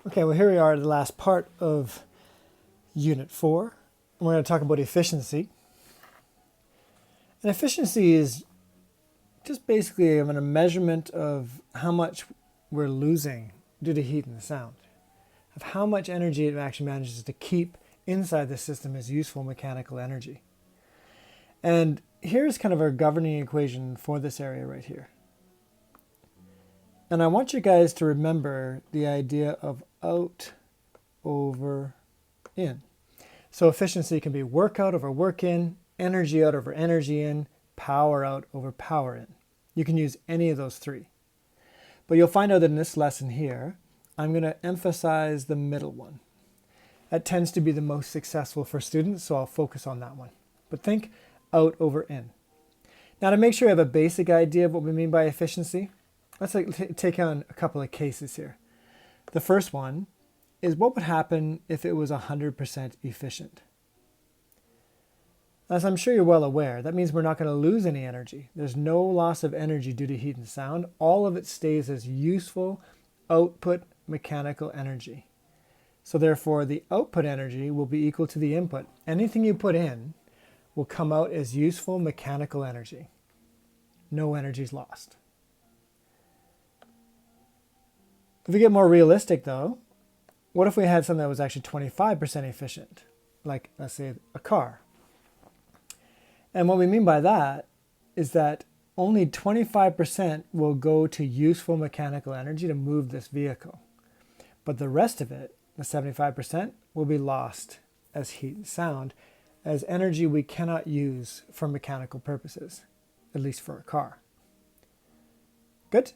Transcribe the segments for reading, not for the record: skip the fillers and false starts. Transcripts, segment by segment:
Okay, well here we are at the last part of Unit 4. We're going to talk about efficiency. And efficiency is just basically a measurement of how much we're losing due to heat and sound, of how much energy it actually manages to keep inside the system as useful mechanical energy. And here's kind of our governing equation for this area right here. And I want you guys to remember the idea of out over in. So efficiency can be work out over work in, energy out over energy in, power out over power in. You can use any of those three. But you'll find out that in this lesson here, I'm going to emphasize the middle one. That tends to be the most successful for students, so I'll focus on that one. But think out over in. Now, to make sure you have a basic idea of what we mean by efficiency, let's take on a couple of cases here. The first one is what would happen if it was 100% efficient. As I'm sure you're well aware, that means we're not going to lose any energy. There's no loss of energy due to heat and sound. All of it stays as useful output mechanical energy. So therefore, the output energy will be equal to the input. Anything you put in will come out as useful mechanical energy. No energy is lost. If we get more realistic though, what if we had something that was actually 25% efficient? Like, let's say, a car. And what we mean by that is that only 25% will go to useful mechanical energy to move this vehicle. But the rest of it, the 75%, will be lost as heat and sound, as energy we cannot use for mechanical purposes, at least for a car. Good?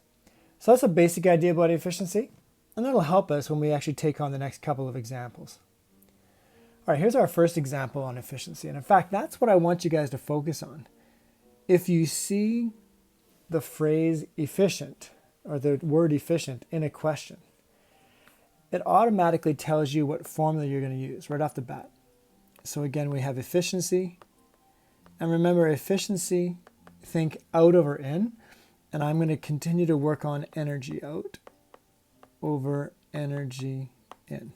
So that's a basic idea about efficiency, and that'll help us when we actually take on the next couple of examples. All right, here's our first example on efficiency. And in fact, that's what I want you guys to focus on. If you see the phrase efficient, or the word efficient in a question, it automatically tells you what formula you're going to use right off the bat. So again, we have efficiency. And remember, efficiency, think out over in. And I'm going to continue to work on energy out over energy in.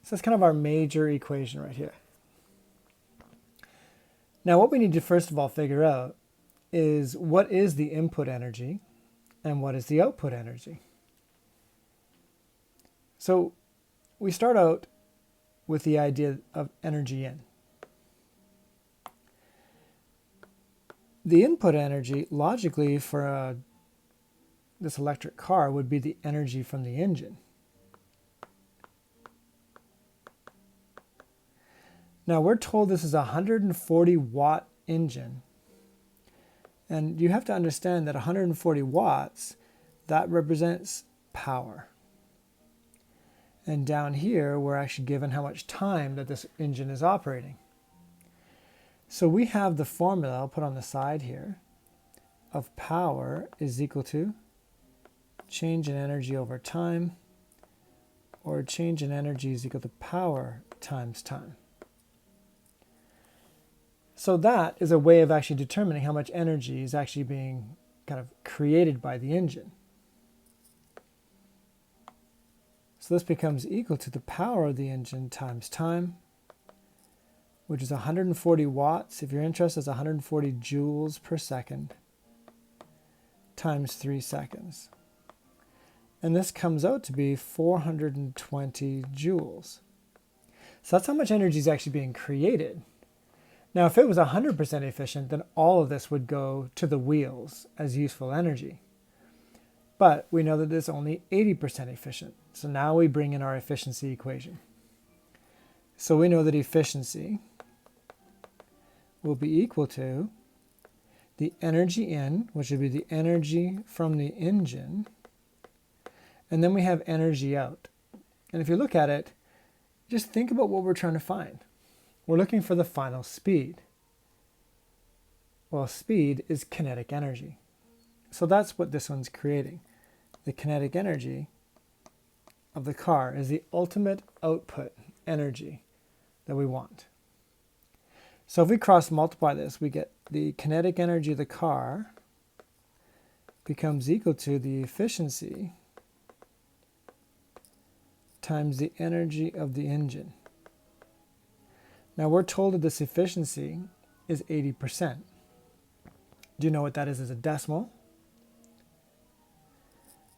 So that's kind of our major equation right here. Now what we need to first of all figure out is what is the input energy and what is the output energy. So we start out with the idea of energy in. The input energy, logically, for this electric car would be the energy from the engine. Now we're told this is a 140 watt engine. And you have to understand that 140 watts, that represents power. And down here, we're actually given how much time that this engine is operating. So we have the formula, I'll put on the side here, of power is equal to change in energy over time, or change in energy is equal to power times time. So that is a way of actually determining how much energy is actually being kind of created by the engine. So this becomes equal to the power of the engine times time, which is 140 watts. If you're interested, it's 140 joules per second times 3 seconds. And this comes out to be 420 joules. So that's how much energy is actually being created. Now, if it was 100% efficient, then all of this would go to the wheels as useful energy. But we know that it's only 80% efficient. So now we bring in our efficiency equation. So we know that efficiency will be equal to the energy in, which would be the energy from the engine, and then we have energy out. And if you look at it, just think about what we're trying to find. We're looking for the final speed. Well, speed is kinetic energy. So that's what this one's creating. The kinetic energy of the car is the ultimate output energy that we want. So if we cross multiply this, we get the kinetic energy of the car becomes equal to the efficiency times the energy of the engine. Now we're told that this efficiency is 80%. Do you know what that is as a decimal?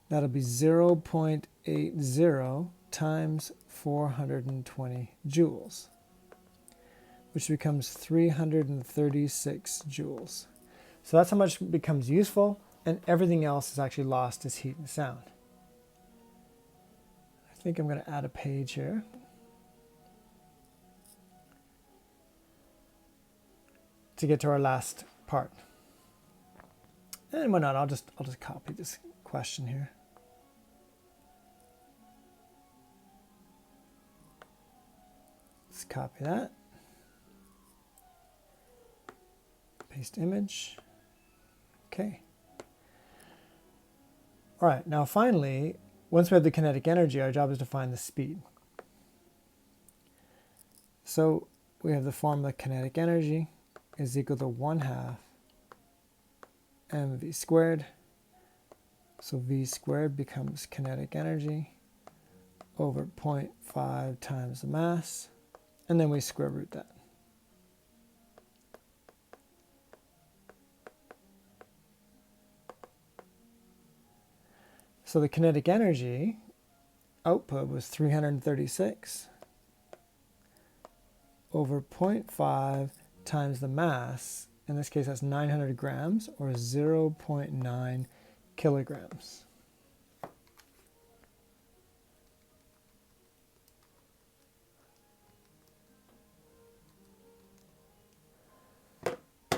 That'll be 0.80 times 420 joules, which becomes 336 joules. So that's how much becomes useful, and everything else is actually lost as heat and sound. I think I'm going to add a page here. To get to our last part. And why not? I'll just copy this question here. Let's copy that. Paste image. Okay. All right, now finally, once we have the kinetic energy, our job is to find the speed. So we have the formula kinetic energy is equal to 1/2 mv squared. So v squared becomes kinetic energy over 0.5 times the mass, and then we square root that. So the kinetic energy output was 336 over 0.5 times the mass. In this case, that's 900 grams, or 0.9 kilograms.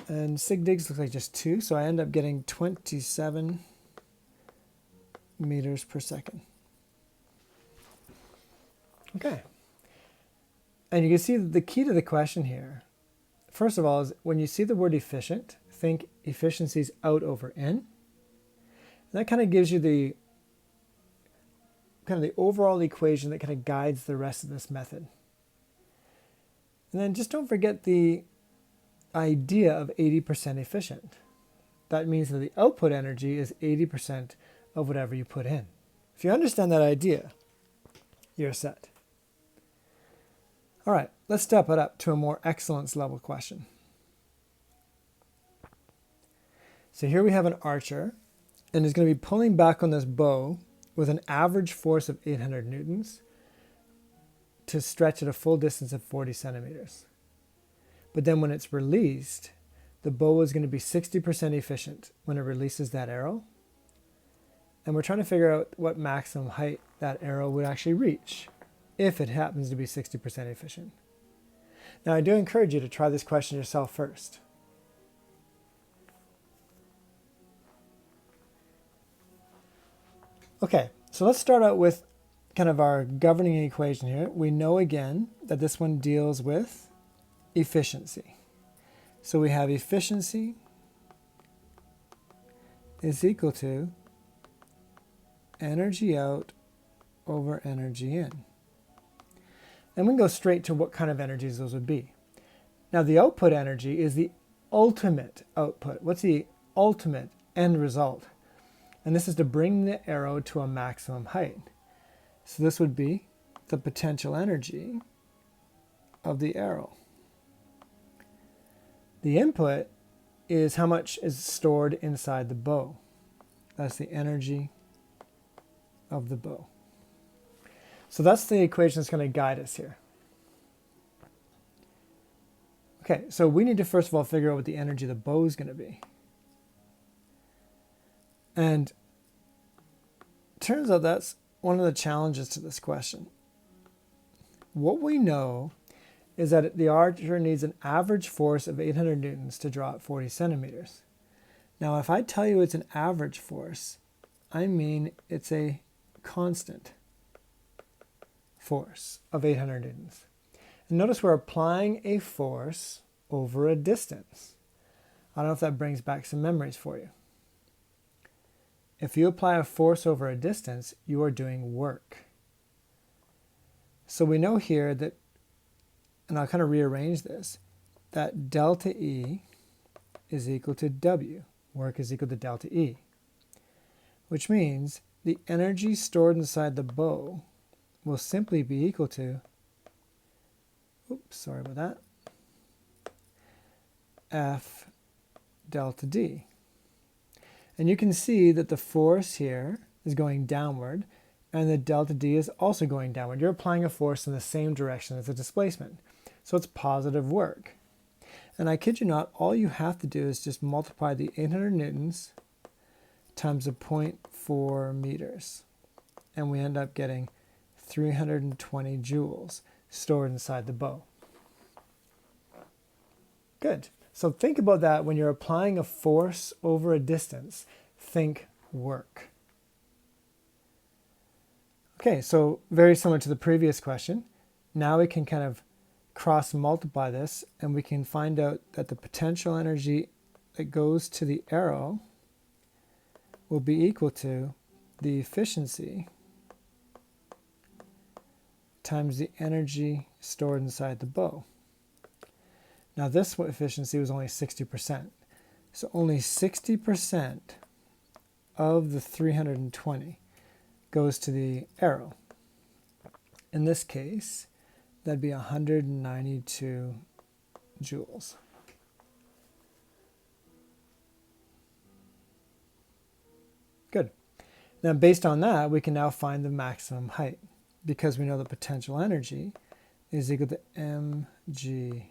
And sig digs looks like just 2, so I end up getting 27 meters per second. Okay. And you can see the key to the question here, first of all, is when you see the word efficient, think efficiencies out over in. And that kind of gives you the overall equation that kind of guides the rest of this method. And then just don't forget the idea of 80% efficient. That means that the output energy is 80% of whatever you put in. If you understand that idea, you're set. All right, let's step it up to a more excellence level question. So here we have an archer, and he's going to be pulling back on this bow with an average force of 800 newtons to stretch at a full distance of 40 centimeters. But then when it's released, the bow is going to be 60% efficient when it releases that arrow. And we're trying to figure out what maximum height that arrow would actually reach if it happens to be 60% efficient. Now, I do encourage you to try this question yourself first. Okay, so let's start out with kind of our governing equation here. We know again that this one deals with efficiency. So we have efficiency is equal to energy out over energy in. And we can go straight to what kind of energies those would be. Now the output energy is the ultimate output. What's the ultimate end result? And this is to bring the arrow to a maximum height. So this would be the potential energy of the arrow. The input is how much is stored inside the bow. That's the energy of the bow. So that's the equation that's going to guide us here. Okay, so we need to first of all figure out what the energy of the bow is going to be. And turns out that's one of the challenges to this question. What we know is that the archer needs an average force of 800 newtons to draw at 40 centimeters. Now, if I tell you it's an average force, I mean it's a constant force of 800 newtons. And notice we're applying a force over a distance. I don't know if that brings back some memories for you. If you apply a force over a distance, you are doing work. So we know here that, and I'll kind of rearrange this, that delta E is equal to W. Work is equal to delta E, which means the energy stored inside the bow will simply be equal to, oops, sorry about that, F delta D. And you can see that the force here is going downward, and the delta D is also going downward. You're applying a force in the same direction as the displacement. So it's positive work. And I kid you not, all you have to do is just multiply the 800 newtons times the 0.4 meters. And we end up getting 320 joules stored inside the bow. Good. So think about that when you're applying a force over a distance. Think work. Okay, so very similar to the previous question. Now we can kind of cross multiply this, and we can find out that the potential energy that goes to the arrow will be equal to the efficiency times the energy stored inside the bow. Now this efficiency was only 60%. So only 60% of the 320 goes to the arrow. In this case, that'd be 192 joules. Good. Now based on that, we can now find the maximum height, because we know the potential energy is equal to mgh.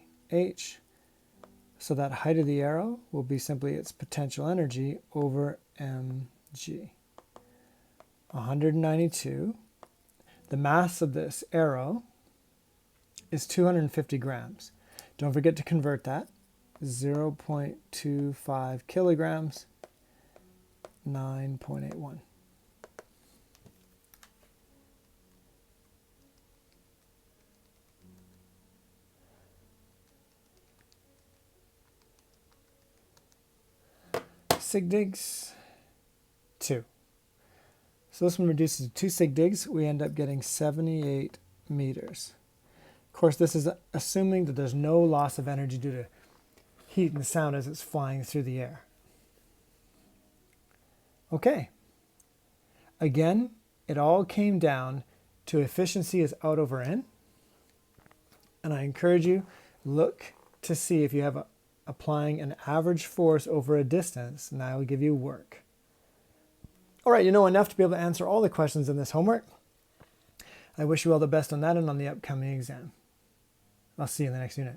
So that height of the arrow will be simply its potential energy over mg. 192. The mass of this arrow is 250 grams. Don't forget to convert that. 0.25 kilograms, 9.81. Sig digs, 2. So this one reduces to 2 sig digs. We end up getting 78 meters. Of course, this is assuming that there's no loss of energy due to heat and sound as it's flying through the air. Okay. Again, it all came down to efficiency is out over in. And I encourage you, look to see if you have applying an average force over a distance, and that will give you work. All right, you know enough to be able to answer all the questions in this homework. I wish you all the best on that and on the upcoming exam. I'll see you in the next unit.